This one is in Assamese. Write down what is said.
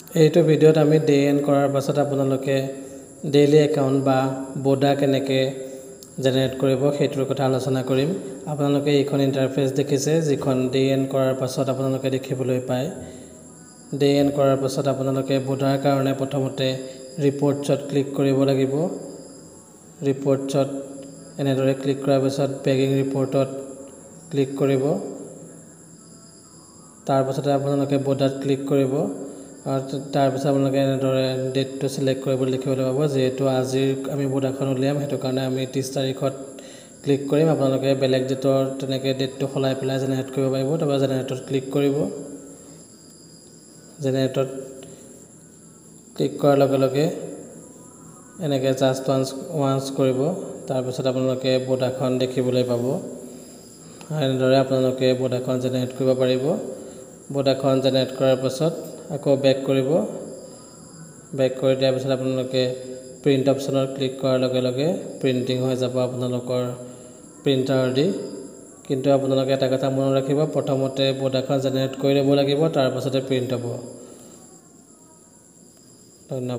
এইটো ভিডিঅ'ত আমি ডে এণ্ড কৰাৰ পাছত আপোনালোকে ডেইলি একাউণ্ট বা বোডা কেনেকৈ জেনেৰেট কৰিব সেইটোৰ কথা আলোচনা কৰিম। আপোনালোকে এইখন ইণ্টাৰফেচ দেখিছে, যিখন ডে এণ্ড কৰাৰ পাছত আপোনালোকে দেখিবলৈ পায়। ডে এণ্ড কৰাৰ পাছত আপোনালোকে বোডাৰ কাৰণে প্ৰথমতে ৰিপৰ্টছত ক্লিক কৰিব লাগিব। ৰিপৰ্টছত এনেদৰে ক্লিক কৰাৰ পিছত বেগিং ৰিপৰ্টত ক্লিক কৰিব। তাৰপাছতে আপোনালোকে বোডাত ক্লিক কৰিব আৰু তাৰপিছত আপোনালোকে এনেদৰে ডেটটো চিলেক্ট কৰিবলৈ লিখিবলৈ পাব। যিহেতু আজিৰ আমি বোডাখন উলিয়াম, সেইটো কাৰণে আমি 30 তাৰিখত ক্লিক কৰিম। আপোনালোকে বেলেগ ডেটৰ তেনেকৈ ডেটটো সলাই পেলাই জেনেৰেট কৰিব পাৰিব। তাৰপৰা জেনেৰেটত ক্লিক কৰিব। জেনেৰেটত ক্লিক কৰাৰ লগে লগে এনেকৈ জাষ্ট ওৱান্স কৰিব। তাৰপিছত আপোনালোকে বোডাখন দেখিবলৈ পাব। এনেদৰে আপোনালোকে বোডাখন জেনেৰেট কৰিব পাৰিব। বোডাখন জেনেৰেট কৰাৰ পাছত আকৌ বেক কৰিব। বেক কৰি দিয়াৰ পিছত আপোনালোকে প্ৰিণ্ট অপশ্যনত ক্লিক কৰাৰ লগে লগে প্ৰিণ্টিং হৈ যাব আপোনালোকৰ প্ৰিণ্টাৰ দি। কিন্তু আপোনালোকে এটা কথা মনত ৰাখিব, প্ৰথমতে বোডাখন জেনেৰেট কৰি ল'ব লাগিব, তাৰপাছতে প্ৰিণ্ট হ'ব। ধন্যবাদ।